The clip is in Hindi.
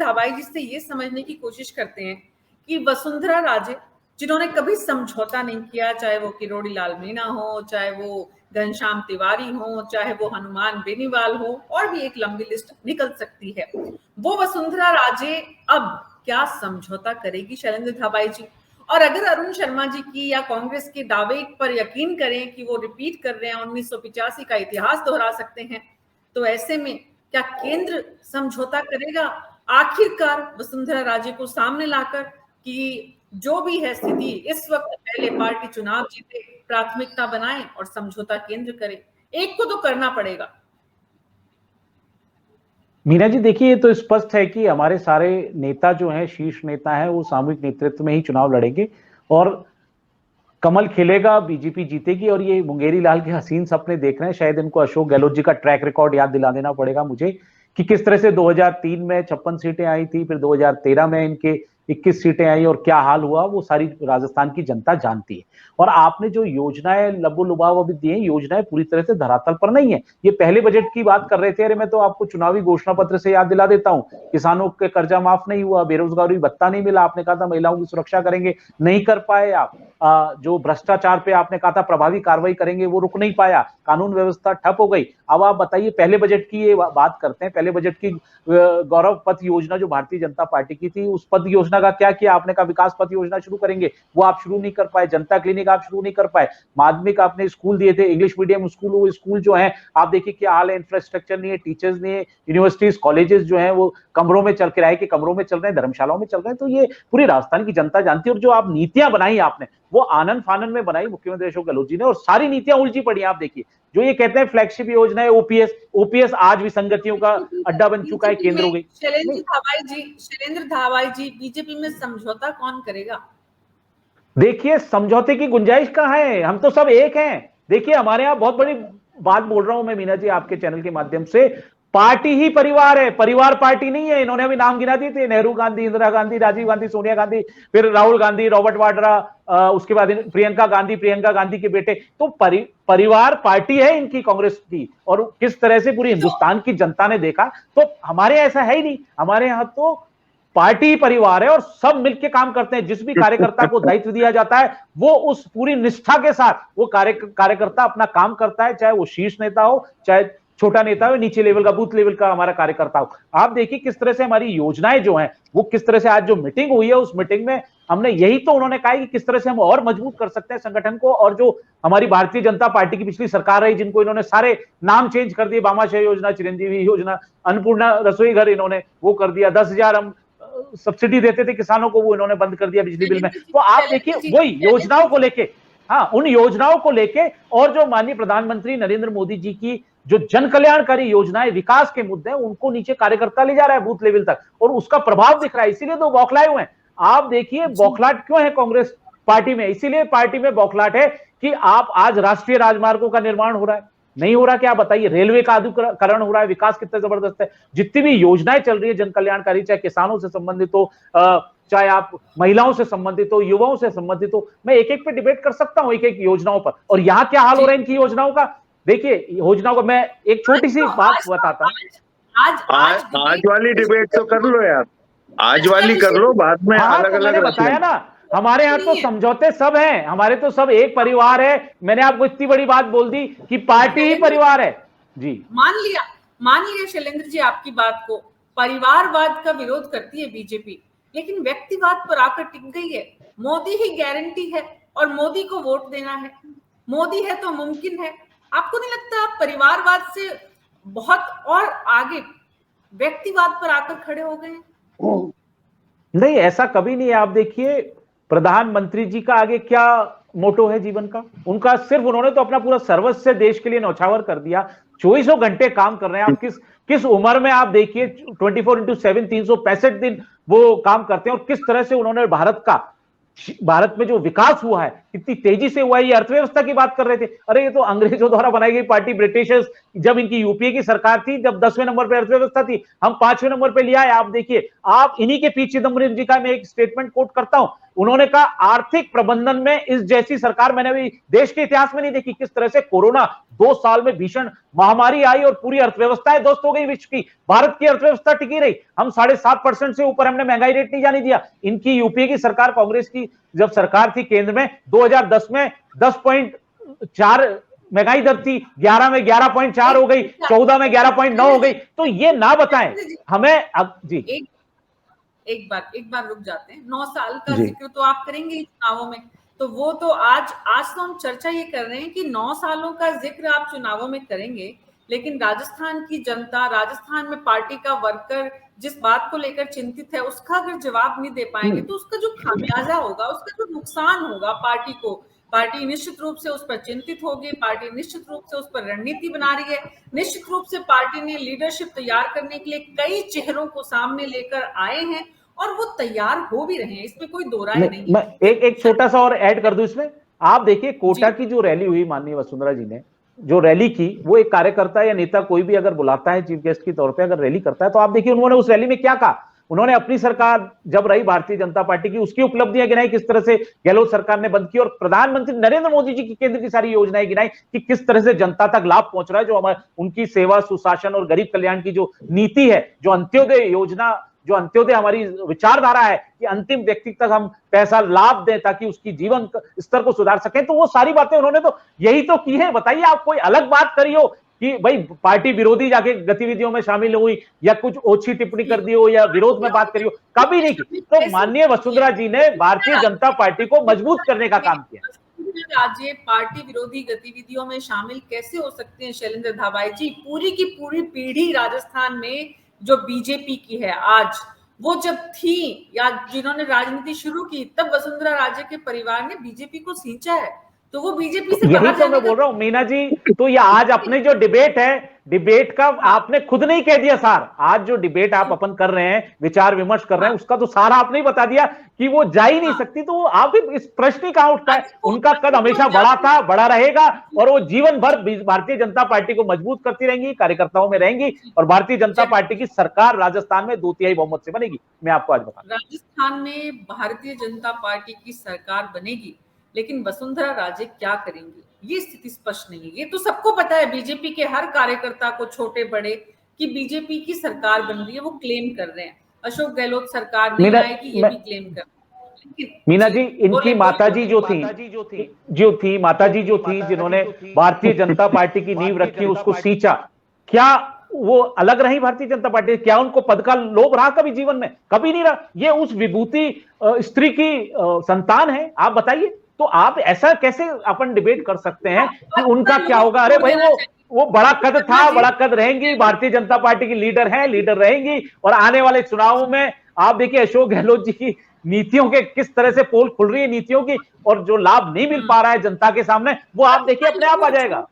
धाबाई जी से ये समझने की कोशिश करते हैं कि वसुंधरा राजे, जिन्होंने कभी समझौता नहीं किया, चाहे वो किरोड़ी लाल मीणा हो, चाहे वो घनश्याम तिवारी हो, चाहे वो हनुमान बेनीवाल हो, और भी एक लंबी लिस्ट निकल सकती है, वो वसुंधरा राजे अब क्या समझौता करेगी शैलेंद्र धाबाई जी? और अगर अरुण शर्मा जी की या कांग्रेस के दावे पर यकीन करें कि वो रिपीट कर रहे हैं, 1985 का इतिहास दोहरा सकते हैं, तो ऐसे में क्या केंद्र समझौता करेगा आखिरकार वसुंधरा राजे को सामने लाकर कि जो भी है स्थिति इस वक्त, पहले पार्टी चुनाव जीते, प्राथमिकता बनाए और समझौता केंद्र करे? एक को तो करना पड़ेगा। मीना जी देखिए, ये तो स्पष्ट है कि हमारे सारे नेता जो हैं, शीर्ष नेता हैं, वो सामूहिक नेतृत्व में ही चुनाव लड़ेंगे और कमल खिलेगा, बीजेपी जीतेगी। और ये मुंगेरी लाल के हसीन सपने देख रहे हैं, शायद इनको अशोक गहलोत जी का ट्रैक रिकॉर्ड याद दिला देना पड़ेगा मुझे कि किस तरह से 2003 में 56 सीटें आई थी, फिर 2013 में इनके 21 सीटें आई और क्या हाल हुआ, वो सारी राजस्थान की जनता जानती है। और आपने जो योजनाएं लबो लुभाव अभी दी हैं, योजनाएं पूरी तरह से धरातल पर नहीं है। ये पहले बजट की बात कर रहे थे, अरे मैं तो आपको चुनावी घोषणा पत्र से याद दिला देता हूं, किसानों के कर्जा माफ नहीं हुआ, बेरोजगारी भत्ता नहीं मिला, आपने कहा था महिलाओं की सुरक्षा करेंगे, नहीं कर पाए आप। जो भ्रष्टाचार पे आपने कहा था प्रभावी कार्रवाई करेंगे, वो रुक नहीं पाया, कानून व्यवस्था ठप हो गई। अब आप बताइए, पहले बजट की ये बात करते हैं, पहले बजट की गौरव पथ योजना जो भारतीय जनता पार्टी की थी, उस पथ योजना का क्या किया आपने? कहा विकास पथ योजना शुरू करेंगे, वो आप शुरू नहीं कर पाए। जनता क्लिनिक आप शुरू नहीं कर पाए। माध्यमिक आपने स्कूल दिए थे, इंग्लिश मीडियम स्कूल, वो स्कूल जो है आप देखिए क्या हाल है, इंफ्रास्ट्रक्चर नहीं है, टीचर्स नहीं है, यूनिवर्सिटीज कॉलेजेस जो है वो कमरों में चल, किराए के कमरों में चल रहे हैं, धर्मशालाओं में चल रहे हैं। तो ये पूरी राजस्थान की जनता जानती है। और जो आप नीतियां बनाई आपने, वो आनंद फानन में बनाई मुख्यमंत्री अशोक गहलोत जी ने, और सारी नीतियां उलझी पड़ी। आप देखिए, जो ये कहते हैं फ्लैगशिप योजना है ओपीएस आज विसंगतियों का अड्डा बन चुका है, केंद्र हो गई। शैलेंद्र धाबाई जी, बीजेपी में समझौता कौन करेगा? देखिए, समझौते की गुंजाइश कहां है? हम तो सब एक हैं। देखिए, हमारे यहां बहुत बड़ी बात बोल रहा हूं मैं मीना जी आपके चैनल के माध्यम से, पार्टी ही परिवार है, परिवार पार्टी नहीं है। इन्होंने अभी नाम गिना दिए थे, नेहरू गांधी, इंदिरा गांधी, राजीव गांधी, सोनिया गांधी, फिर राहुल गांधी, रॉबर्ट वाड्रा, उसके बाद प्रियंका गांधी के बेटे। तो परिवार पार्टी है इनकी, कांग्रेस की। और किस तरह से पूरी हिंदुस्तान की जनता ने देखा, तो हमारे ऐसा है ही नहीं। हमारे यहां तो पार्टी परिवार है और सब मिलकर काम करते हैं। जिस भी कार्यकर्ता को दायित्व दिया जाता है, वो उस पूरी निष्ठा के साथ वो कार्यकर्ता अपना काम करता है, चाहे वो शीर्ष नेता हो, चाहे छोटा नेता हो, नीचे लेवल का, बूथ लेवल का हमारा कार्यकर्ता हो। आप देखिए किस तरह से हमारी योजनाएं जो हैं, वो किस तरह से आज जो मीटिंग हुई है, उस मीटिंग में हमने यही तो उन्होंने कहा कि किस तरह से हम और मजबूत कर सकते हैं संगठन को। और जो हमारी भारतीय जनता पार्टी की पिछली सरकार रही, जिनको इन्होंने सारे नाम चेंज कर दिए, भामाशाह योजना, चिरंजीवी योजना, अन्नपूर्णा रसोई घर इन्होंने वो कर दिया, 10,000 हम सब्सिडी देते थे किसानों को, वो इन्होंने बंद कर दिया बिजली बिल में। तो आप देखिए वही योजनाओं को लेके, हाँ, उन योजनाओं को लेके, और जो माननीय प्रधानमंत्री नरेंद्र मोदी जी की जो जन कल्याणकारी योजनाएं, विकास के मुद्दे हैं, उनको नीचे कार्यकर्ता ले जा रहा है बूथ लेवल तक, और उसका प्रभाव दिख रहा है। इसीलिए तो बौखलाए हुए हैं। आप देखिए बौखलाहट क्यों है कांग्रेस पार्टी में? इसीलिए पार्टी में बौखलाहट है कि आप आज राष्ट्रीय राजमार्गों का निर्माण हो रहा है, नहीं हो रहा क्या बताइए? रेलवे का आधुनिकीकरण हो रहा है, विकास कितना जबरदस्त है। जितनी भी योजनाएं चल रही है जन कल्याणकारी, चाहे किसानों से संबंधित हो, चाहे आप महिलाओं से संबंधित हो, युवाओं से संबंधित हो, मैं एक एक पे डिबेट कर सकता हूं, एक एक योजनाओं पर। और यहां क्या हाल हो रहा है इनकी योजनाओं का? देखिए, योजनाओं को मैं एक छोटी सी बात बताता हूं। आज वाली डिबेट तो कर लो यार, आज वाली कर लो, बाद में अलग अलग बताया ना, हमारे यहाँ तो समझौते सब हैं, हमारे तो सब एक परिवार है। मैंने आपको इतनी बड़ी बात बोल दी कि पार्टी ही परिवार है। जी, मान लिया शैलेंद्र जी आपकी बात को। परिवारवाद का विरोध करती है बीजेपी, लेकिन व्यक्तिवाद पर आकर टिक गई है। मोदी ही गारंटी है और मोदी को वोट देना है। मोदी है तो मुमकिन है। आपको नहीं लगता आप परिवारवाद से बहुत और आगे व्यक्तिवाद पर आकर खड़े हो गए? नहीं, ऐसा कभी नहीं है। आप देखिए, प्रधानमंत्री जी का आगे क्या मोटो है जीवन का? उनका सिर्फ, उन्होंने तो अपना पूरा सर्वस्व देश के लिए न्यौछावर कर दिया। 24 घंटे काम कर रहे हैं। आप किस उम्र में आप देखिए, 24x7 365 दिन वो काम करते हैं। और किस तरह से उन्होंने भारत में जो विकास हुआ है, कितनी तेजी से हुआ है। ये अर्थव्यवस्था की बात कर रहे थे, अरे ये तो अंग्रेजों द्वारा बनाई गई पार्टी ब्रिटिशर्स, जब इनकी यूपीए की सरकार थी, जब 10वें नंबर पर अर्थव्यवस्था थी, हम 5वें नंबर पर लिया है। आप देखिए, आप इन्हीं के पी चिदम्बरम जी का मैं एक स्टेटमेंट कोट करता हूं, उन्होंने कहा आर्थिक प्रबंधन में इस जैसी सरकार मैंने अभी देश के इतिहास में नहीं देखी। किस तरह से कोरोना 2 साल में भीषण महामारी आई और पूरी अर्थव्यवस्थाएं ध्वस्त हो गई विश्व की, भारत की अर्थव्यवस्था टिकी रही, हम 7.5% से ऊपर हमने महंगाई रेट नहीं जाने दिया। इनकी यूपीए की सरकार, कांग्रेस की जब सरकार थी केंद्र में, 2010 में 10.4 महंगाई दर थी, 11 में 11.4 हो गई, 14 में 11.9 हो गई। तो ये ना बताएं हमें। अब जी एक बार रुक जाते हैं। 9 साल का जिक्र तो आप करेंगे चुनावों में, तो वो तो आज तो हम चर्चा ये कर रहे हैं कि 9 सालों का जिक्र आप चुनावों में करेंगे, लेकिन राजस्थान की जनता, राजस्थान में पार्टी का वर्कर जिस बात को लेकर चिंतित है, उसका अगर जवाब नहीं दे पाएंगे तो उसका जो खामियाजा होगा, उसका जो नुकसान होगा पार्टी को, पार्टी निश्चित रूप से उस पर चिंतित होगी, पार्टी निश्चित रूप से उस पर रणनीति बना रही है, निश्चित रूप से पार्टी ने लीडरशिप तैयार करने के लिए कई चेहरों को सामने लेकर आए हैं और वो तैयार हो भी रहे हैं, इसमें कोई दो राय नहीं। मैं एक छोटा सा और ऐड कर दूं इसमें। आप देखिए कोटा की जो रैली हुई, माननीय वसुंधरा जी ने जो रैली की, वो एक कार्यकर्ता या नेता कोई भी अगर बुलाता है चीफ गेस्ट के तौर पे, अगर रैली करता है, तो आप देखिए उन्होंने उस रैली में क्या कहा। उन्होंने अपनी सरकार जब रही भारतीय जनता पार्टी की, उसकी उपलब्धियां गिनाई, किस तरह से गहलोत सरकार ने बंद की, और प्रधानमंत्री नरेंद्र मोदी जी की केंद्र की सारी योजनाएं गिनाई कि किस तरह से जनता तक लाभ पहुंच रहा है, जो हमारे उनकी सेवा, सुशासन और गरीब कल्याण की जो नीति है, जो अंत्योदय योजना, जो अंत्योदय हमारी विचारधारा है कि अंतिम व्यक्ति तक हम पैसा लाभ दें ताकि उसकी जीवन स्तर को सुधार सकें, तो वो सारी बातें उन्होंने तो यही तो की है। बताइए आप कोई अलग बात करियो कि भाई पार्टी विरोधी जाके गतिविधियों में शामिल हुई या कुछ ओछी टिप्पणी कर दी हो या विरोध में बात करी हो, कभी नहीं की। तो माननीय वसुंधरा जी ने भारतीय जनता पार्टी को मजबूत करने का काम किया। राज्य पार्टी विरोधी गतिविधियों में शामिल कैसे हो सकते हैं शैलेंद्र धाबाई जी? पूरी की पूरी पीढ़ी राजस्थान में जो बीजेपी की है आज, वो जब थी या जिन्होंने राजनीति शुरू की, तब वसुंधरा राजे के परिवार ने बीजेपी को सींचा है, तो वो बीजेपी से यही तो मैं बोल रहा हूं मीना जी। तो ये आज अपने जो डिबेट है, डिबेट का आपने खुद नहीं कह दिया सार। आज जो डिबेट आप अपन कर रहे हैं, विचार विमर्श कर रहे हैं, उसका तो सारा आपने ही बता दिया कि वो जा ही नहीं सकती। तो आप इस प्रश्न ही कहां उठता है? उनका कद हमेशा बड़ा था, बड़ा रहेगा, और वो जीवन भर भारतीय जनता पार्टी को मजबूत करती रहेंगी, कार्यकर्ताओं में रहेंगी, और भारतीय जनता पार्टी की सरकार राजस्थान में 2/3 बहुमत से बनेगी। मैं आपको आज बता, राजस्थान में भारतीय जनता पार्टी की सरकार बनेगी, लेकिन वसुंधरा राजे क्या करेंगी ये स्थिति स्पष्ट नहीं है। ये तो सबको पता है, बीजेपी के हर कार्यकर्ता को, छोटे बड़े, कि बीजेपी की सरकार बन रही है, वो क्लेम कर रहे हैं। अशोक गहलोत सरकार नहीं आएगी, ये भी क्लेम कर रहे हैं। मीना जी, इनकी माताजी जो थी माताजी जो थी जिन्होंने भारतीय जनता पार्टी की नींव रखी, उसको सींचा, क्या वो अलग रही भारतीय जनता पार्टी? क्या उनको पद का लोभ रहा कभी जीवन में? कभी नहीं रहा। ये उस विभूति स्त्री की संतान है। आप बताइए, तो आप ऐसा कैसे अपन डिबेट कर सकते हैं कि उनका क्या होगा? अरे भाई वो बड़ा कद था, बड़ा कद रहेंगी, भारतीय जनता पार्टी की लीडर है, लीडर रहेंगी, और आने वाले चुनावों में आप देखिए अशोक गहलोत जी की नीतियों के किस तरह से पोल खुल रही है नीतियों की, और जो लाभ नहीं मिल पा रहा है जनता के सामने, वो आप देखिए अपने आप आ जाएगा।